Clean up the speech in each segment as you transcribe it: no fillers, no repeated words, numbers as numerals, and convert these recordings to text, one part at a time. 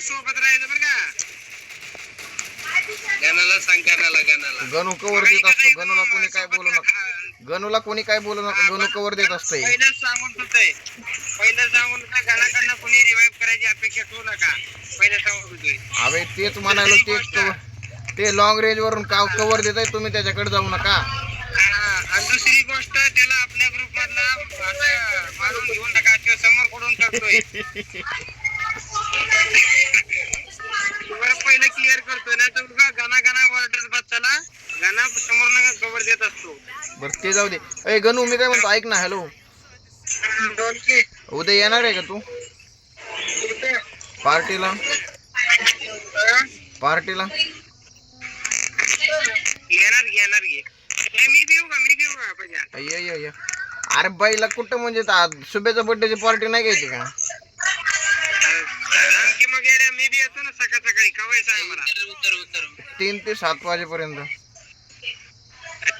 सोबत राहायचं बरं का. गणाला सांग, गणाला गणू कवर देत असतो. गणूला कोणी काय बोलू नका. गणूला कोणी काय बोलू नका. गणू कवर देत असतंय. पहिलंच सांगून गणाकडनं कोणी रिवाइव्ह करायची अपेक्षा ठेवू नका. पहिलं सांगून होतोय. अबे तेच म्हणायला ते लॉंग रेंज वरून कवर देत आहे. तुम्ही त्याच्याकडे जाऊ नका. आणि दुसरी गोष्ट, त्याला आपल्या ग्रुप मधला असं मारून घेऊन नका. तो समोर कडून करतोय. पहिलं क्लिअर करतोय ना तर गणा वॉर्डर बच्चाला गणा समोर कव्हर देत असतो. बरं ते जाऊ दे. ए गणू मी काय म्हणतो ऐक ना. हॅलो, उद्या येणार आहे का तू पार्टीला? येणार घे. मी बी येऊ का ये. अरे बाईला कुठं म्हणजे शुभेचा बर्थडेची पार्टी नाही घ्यायची का? मग मी बी येतो ना सकाळी. कवाय सांग मला. 3 ते 7 वाजेपर्यंत.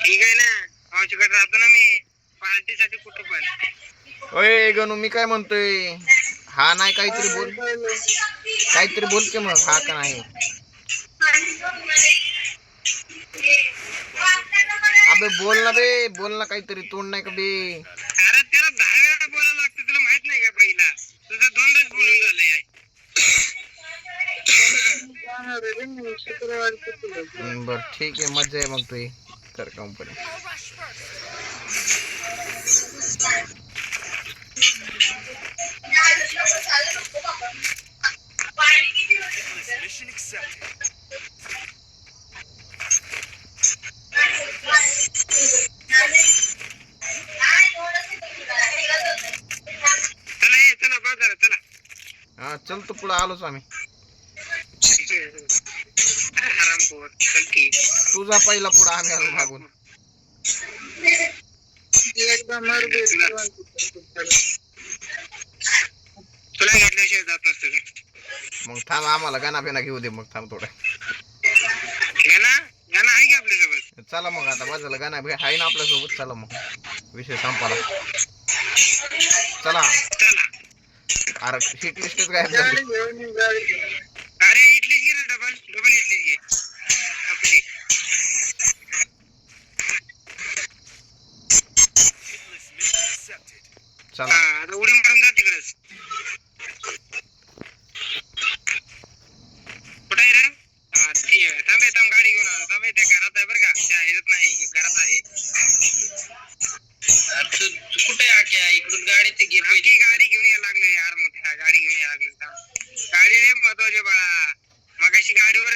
ठीक आहे ना. मावशीकडे राहतो ना मी पार्टीसाठी कुठं पण. ओय गणू मी काय म्हणतोय. हा नाही काहीतरी बोल की मग. हा का नाही? अबे बोल ना काहीतरी. तोंड नाही का बे? अरे त्याला 10 वेळा बोलायला लागतं. तुला माहित नाही का? पहिला तुझं 2दाच बोलून झालंय. बर ठीक आहे. मजा आहे मग तुझी तर कंपनी. चला बाजार चला. हा चल तू पुढे आलोच आम्ही. तुझा पहिला पुढे आम्ही आलो मागून. तुला घेतल्याशिवाय जात नसतं का? मग थांब आम्हाला गाणा बिना घेऊ दे. मग थांब थोडं. गाणं आहे की आपल्यासोबत? चला मग आता बाजूला गाणं आहे ना आपल्यासोबत. चला मग विषय संपला. चला. अरे हिट लिस्टच काय अरे इडली घे ना. डबल इडली घे आपली. चला आता उडी मारून जा तिकडेच. कुठे आहे रे? थांब गाडी घेऊन आलो. थांब त्या घरात आहे बरं का. त्या ह्याच्यात नाही, घरात आहे. कुठे आख्या इकडून गाडी ते घे. गाडी घेऊन यायला लागले यार. मग गाडी घेऊन यायला लागले. गाडी रे महत्वाचे बाळा. मगाशी गाडीवर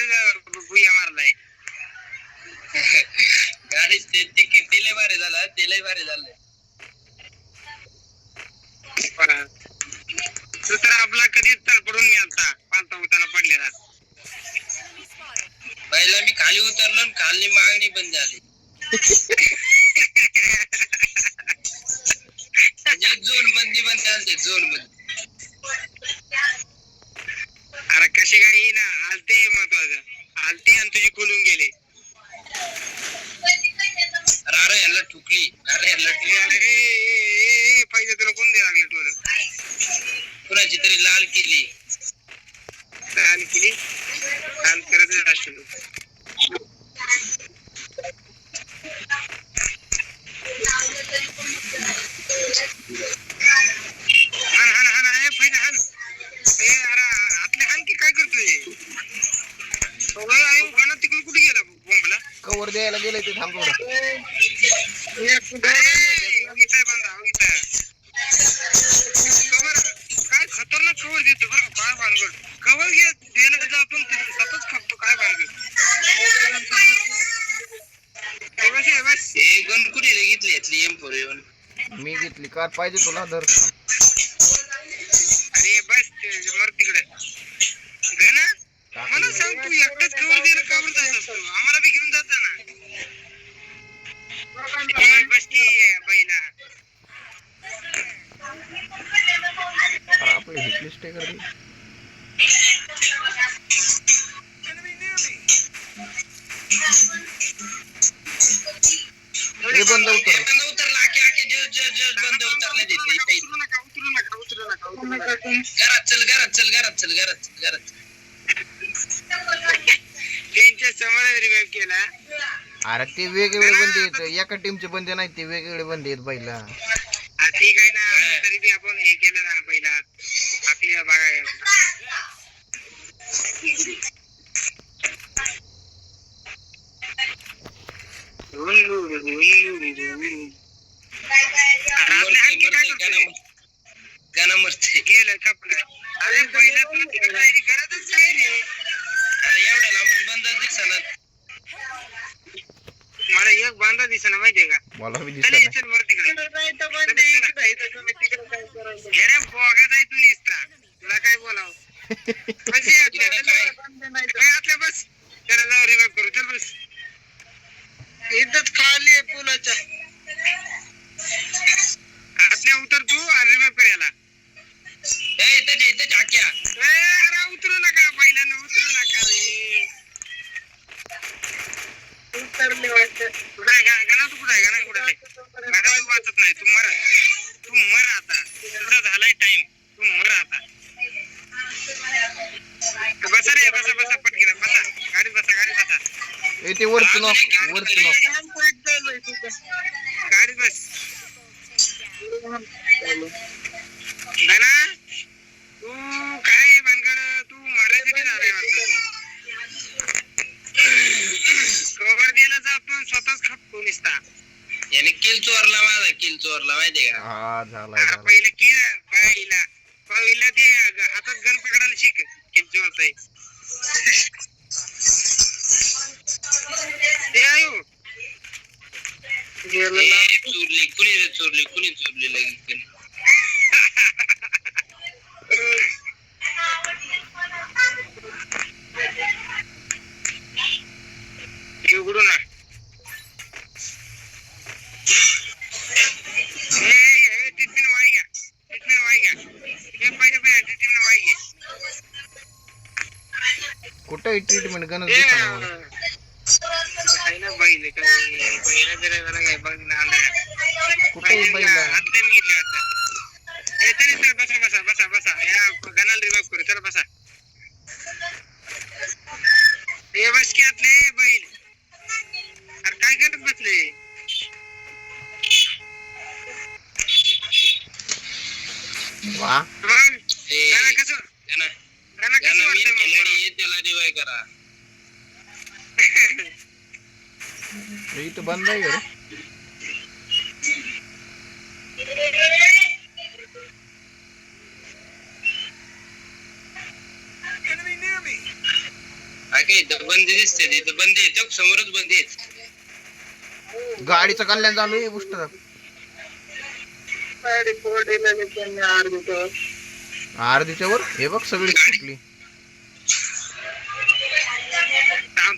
भुया मारलाय. गाडी ते भारी झाला. भारी झालंय. तू तर आपला कधीच तडपडून मी आता पालता होताना पडलेला. पहिला मी खाली उतरलो आणि खाली मागणी बंद झाली. झोन बंदी बंद झाली. झोन बंदी. अरे कशी काय येईना. आलते महत्वाचं. आलते आणि तुझी खुलून गेले. अरे याला ठुकली. अरे पाहिजे तुला कोण द्यायला लागले? तुला कुणाची तरी लाल केली करत असतो. काय करतोय? तिकडे कुठे गेला बोंबला? कवर द्यायला गेले ते. थांब थोडं. काय खतरनाक कवर देतो बरं. काय भानगड कवर द्यायला जातो सतत खपतो. काय भानगड. गण कुठे घेतली M4 येऊन? मी घेतली. कार पाहिजे तुला? धर. अरे बस मर तिकडे. गणा मला सांग, तू एकटाच कवर द्यायला का बरं जात असतो? आम्हाला बी घेऊन जाता ना. बस की बैला. आपली हिट लिस्ट आहे का? बंद उतरला. घरात चल. त्यामुळे रिवाइव केला. अरे ते वेगवेगळे बंदे आहेत, एका टीमचे बंदे नाही, ते वेगवेगळे बंदे आहेत पहिला. ठीक आहे ना, तरी बी आपण हे केलं ना पहिला आपल्या बघायला. गेलं छापलं. अरे पहिला तुला तिकडे जायची गरजच नाही रे. अरे एवढ्या लांबून बंद दिसणार. मला एक बांधा दिसना माहितीये का? मला बी चल दिसत चल वर तिकडे. अरे बोगा जाय तू निसता. तुला काय बोलावं? आतल्या बस. त्याला जाऊ रिवाइव करू. चल बस. इथंच खाली आहे पुलाच्या. आतल्या उतर तू आणि रिवाइव कर याला. इथं झाक्या. अरे उतरू नका पहिल्यानं उतरू नका रे. उतरले वाटतं. कुठे आहे गाणं तू कुठे आहे गाणं कुठे आहे? गाणं तू वाचत नाही. तू मर आता. तुझा झालाय टाइम. तू मर आता. बसा रे बसा पटकन बसा. गाडीत बसा. ए ते वरती नॉक. गाडीत बस. गाणं तू काय भानगड तू मराठी झालाय वाटतं. कव्हर द्यायला जातो स्वतःच खपतो निसता. याने किल चोरला माहितीये का? हा झाला पहिला ते हातात गन पकडायला शिक. किल चोरताय ते आयो कुणी चोरली लगेच. उघडू ना. ट्रीटमेंट वाई घ्या. हे पहिले ट्रीटमेंट वाई घे. कुठे ट्रीटमेंट गणच दिसत मला. आहे ना बैल पहिला जरा काय बघ ना. कुठे बैला हातल्याने घेतले वाटतं. तरी सर बसा. या गणाला रिवाइव करू. चला बसा. हे बस की आतले बैल. अरे काय करत बसले? वा गाणं कसं वाटतं त्याला रिवाइव करा. इथं बंद आहे का? बंदी दिसते तिथं. बंदी येतो समोरच बंदी येत. गाडीचं कल्याण चालू आहे बुस्टर. अर्धीच्या वर हे बघ सगळी सुटली.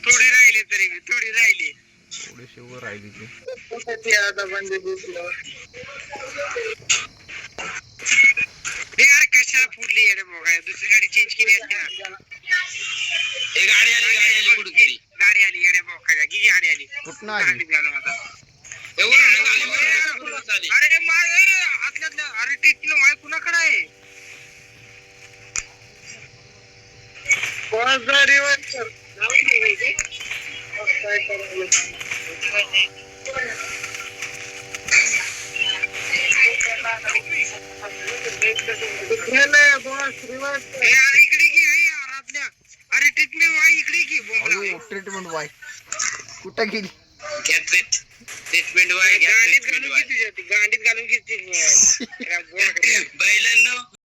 थोडी राहिली तरी थोडीशी वर राहिली ती. आता बंदी दिसलं. यार कशाला फुटली अरे बघा. दुसरी गाडी चेंज केली असते ना. गाडी आली अरे बघा. गाडी आली कुठं आली? अरे आतल्या अरे टिकलं माय कुणाकडे आहे? इकडे की यार आतल्या. अरे ट्रीटमेंट वाई इकडे की. ट्रीटमेंट वाय कुठं गेली? ट्रीटमेंट वाई गाडीत घालून घेतली.